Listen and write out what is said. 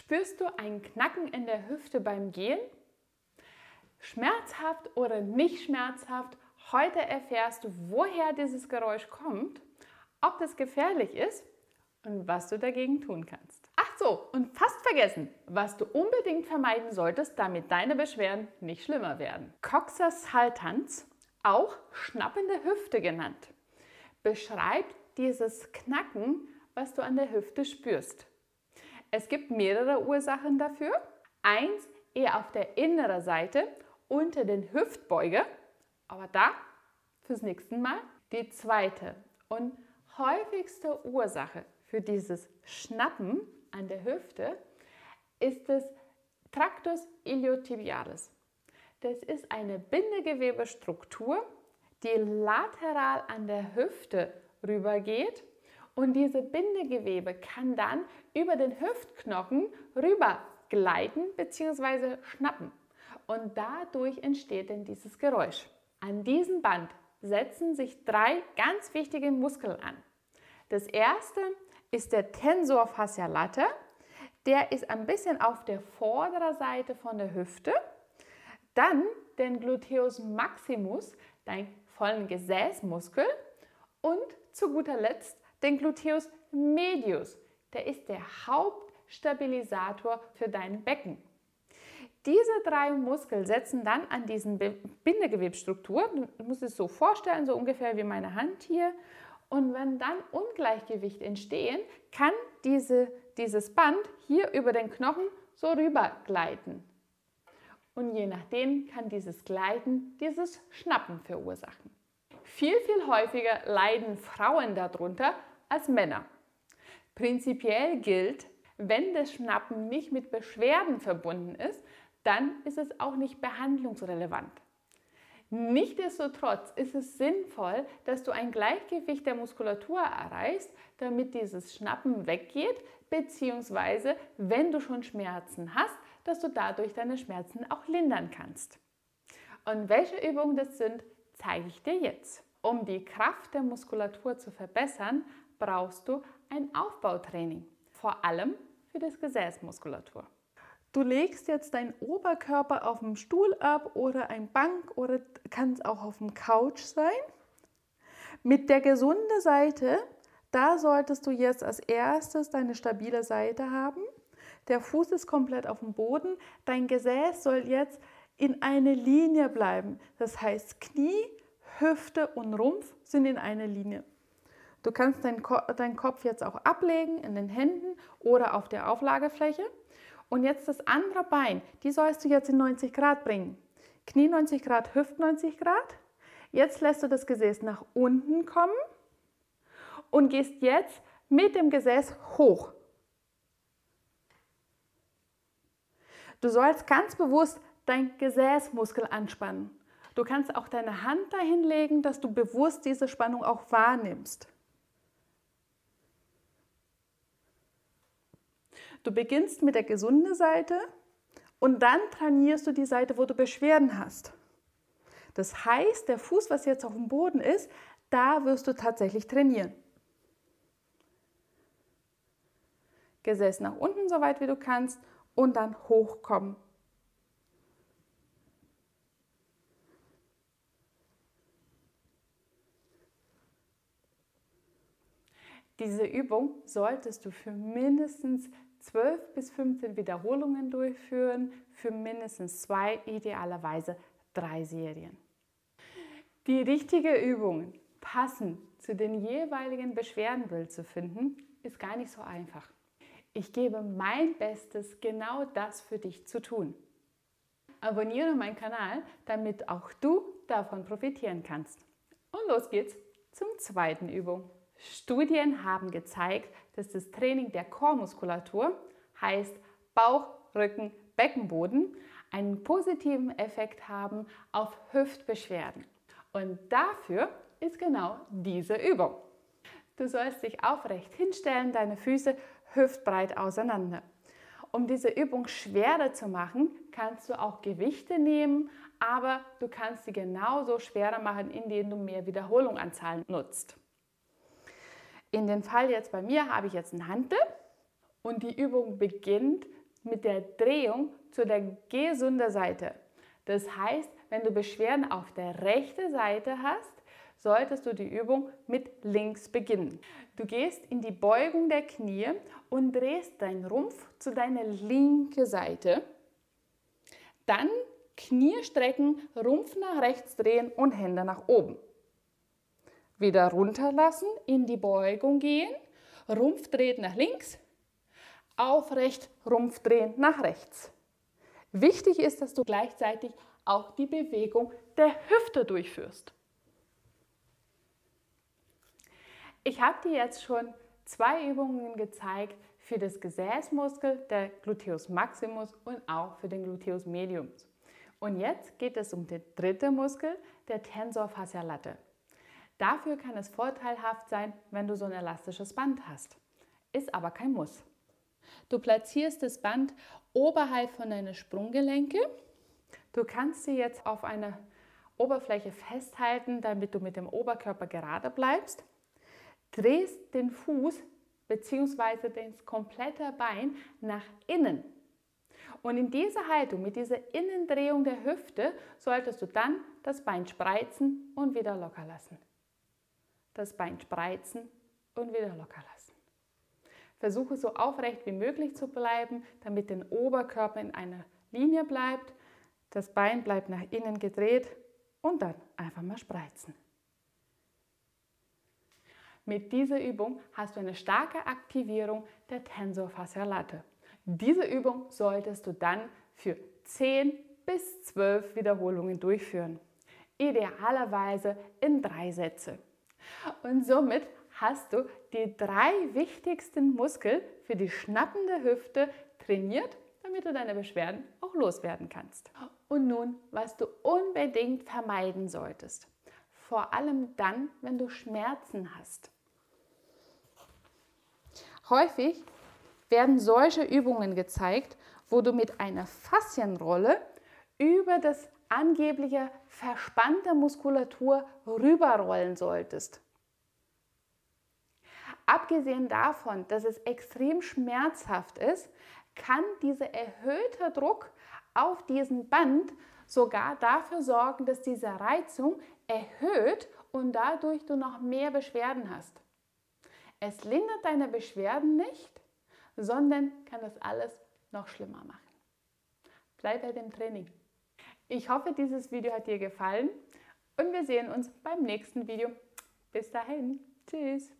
Spürst du ein Knacken in der Hüfte beim Gehen? Schmerzhaft oder nicht schmerzhaft? Heute erfährst du, woher dieses Geräusch kommt, ob das gefährlich ist und was du dagegen tun kannst. Ach so, und fast vergessen, was du unbedingt vermeiden solltest, damit deine Beschwerden nicht schlimmer werden. Coxa saltans, auch schnappende Hüfte genannt, beschreibt dieses Knacken, was du an der Hüfte spürst. Es gibt mehrere Ursachen dafür. Eins eher auf der inneren Seite unter den Hüftbeuger, aber da fürs nächste Mal. Die zweite und häufigste Ursache für dieses Schnappen an der Hüfte ist das Tractus iliotibialis. Das ist eine Bindegewebestruktur, die lateral an der Hüfte rübergeht. Und diese Bindegewebe kann dann über den Hüftknochen rüber gleiten bzw. schnappen. Und dadurch entsteht dann dieses Geräusch. An diesem Band setzen sich 3 ganz wichtige Muskeln an. Das erste ist der Tensor fasciae latae. Der ist ein bisschen auf der vorderen Seite von der Hüfte. Dann den Gluteus maximus, dein vollen Gesäßmuskel. Und zu guter Letzt den Gluteus medius, der ist der Hauptstabilisator für dein Becken. Diese 3 Muskeln setzen dann an diesen Bindegewebsstruktur, du musst es so vorstellen, so ungefähr wie meine Hand hier. Und wenn dann Ungleichgewicht entstehen, kann dieses Band hier über den Knochen so rüber gleiten. Und je nachdem kann dieses Gleiten dieses Schnappen verursachen. Viel häufiger leiden Frauen darunter als Männer. Prinzipiell gilt, wenn das Schnappen nicht mit Beschwerden verbunden ist, dann ist es auch nicht behandlungsrelevant. Nichtsdestotrotz ist es sinnvoll, dass du ein Gleichgewicht der Muskulatur erreichst, damit dieses Schnappen weggeht, beziehungsweise wenn du schon Schmerzen hast, dass du dadurch deine Schmerzen auch lindern kannst. Und welche Übungen das sind, zeige ich dir jetzt. Um die Kraft der Muskulatur zu verbessern, brauchst du ein Aufbautraining, vor allem für die Gesäßmuskulatur. Du legst jetzt deinen Oberkörper auf dem Stuhl ab oder eine Bank oder kann es auch auf dem Couch sein. Mit der gesunden Seite, da solltest du jetzt als erstes deine stabile Seite haben. Der Fuß ist komplett auf dem Boden. Dein Gesäß soll jetzt in eine Linie bleiben. Das heißt, Knie, Hüfte und Rumpf sind in einer Linie. Du kannst deinen Kopf jetzt auch ablegen in den Händen oder auf der Auflagefläche. Und jetzt das andere Bein, die sollst du jetzt in 90 Grad bringen. Knie 90 Grad, Hüft 90 Grad. Jetzt lässt du das Gesäß nach unten kommen und gehst jetzt mit dem Gesäß hoch. Du sollst ganz bewusst dein Gesäßmuskel anspannen. Du kannst auch deine Hand dahin legen, dass du bewusst diese Spannung auch wahrnimmst. Du beginnst mit der gesunden Seite und dann trainierst du die Seite, wo du Beschwerden hast. Das heißt, der Fuß, was jetzt auf dem Boden ist, da wirst du tatsächlich trainieren. Gesäß nach unten, so weit wie du kannst, und dann hochkommen. Diese Übung solltest du für mindestens 12 bis 15 Wiederholungen durchführen, für mindestens 2, idealerweise 3 Serien. Die richtigen Übungen passend zu den jeweiligen Beschwerdenbild zu finden, ist gar nicht so einfach. Ich gebe mein Bestes, genau das für dich zu tun. Abonniere meinen Kanal, damit auch du davon profitieren kannst. Und los geht's zum zweiten Übung. Studien haben gezeigt, dass das Training der Core-Muskulatur, heißt Bauch, Rücken, Beckenboden, einen positiven Effekt haben auf Hüftbeschwerden. Und dafür ist genau diese Übung. Du sollst dich aufrecht hinstellen, deine Füße hüftbreit auseinander. Um diese Übung schwerer zu machen, kannst du auch Gewichte nehmen, aber du kannst sie genauso schwerer machen, indem du mehr Wiederholungsanzahlen nutzt. In dem Fall jetzt bei mir habe ich jetzt ein Hantel und die Übung beginnt mit der Drehung zu der gesunden Seite. Das heißt, wenn du Beschwerden auf der rechten Seite hast, solltest du die Übung mit links beginnen. Du gehst in die Beugung der Knie und drehst deinen Rumpf zu deiner linken Seite. Dann Knie strecken, Rumpf nach rechts drehen und Hände nach oben. Wieder runterlassen, in die Beugung gehen, Rumpf dreht nach links, aufrecht, Rumpf drehen nach rechts. Wichtig ist, dass du gleichzeitig auch die Bewegung der Hüfte durchführst. Ich habe dir jetzt schon 2 Übungen gezeigt für das Gesäßmuskel, der Gluteus Maximus und auch für den Gluteus Medius. Und jetzt geht es um den dritten Muskel, der Tensor Fasciae Latae. Dafür kann es vorteilhaft sein, wenn du so ein elastisches Band hast. Ist aber kein Muss. Du platzierst das Band oberhalb von deinen Sprunggelenke. Du kannst sie jetzt auf einer Oberfläche festhalten, damit du mit dem Oberkörper gerade bleibst. Drehst den Fuß bzw. das komplette Bein nach innen. Und in dieser Haltung, mit dieser Innendrehung der Hüfte, solltest du dann das Bein spreizen und wieder locker lassen. Das Bein spreizen und wieder locker lassen. Versuche so aufrecht wie möglich zu bleiben, damit der Oberkörper in einer Linie bleibt. Das Bein bleibt nach innen gedreht und dann einfach mal spreizen. Mit dieser Übung hast du eine starke Aktivierung der Tensor Fasciae Latae. Diese Übung solltest du dann für 10 bis 12 Wiederholungen durchführen. Idealerweise in 3 Sätze. Und somit hast du die 3 wichtigsten Muskeln für die schnappende Hüfte trainiert, damit du deine Beschwerden auch loswerden kannst. Und nun, was du unbedingt vermeiden solltest. Vor allem dann, wenn du Schmerzen hast. Häufig werden solche Übungen gezeigt, wo du mit einer Faszienrolle über das angebliche verspannte Muskulatur rüberrollen solltest. Abgesehen davon, dass es extrem schmerzhaft ist, kann dieser erhöhte Druck auf diesen Band sogar dafür sorgen, dass diese Reizung erhöht und dadurch du noch mehr Beschwerden hast. Es lindert deine Beschwerden nicht, sondern kann das alles noch schlimmer machen. Bleib bei dem Training. Ich hoffe, dieses Video hat dir gefallen und wir sehen uns beim nächsten Video. Bis dahin. Tschüss.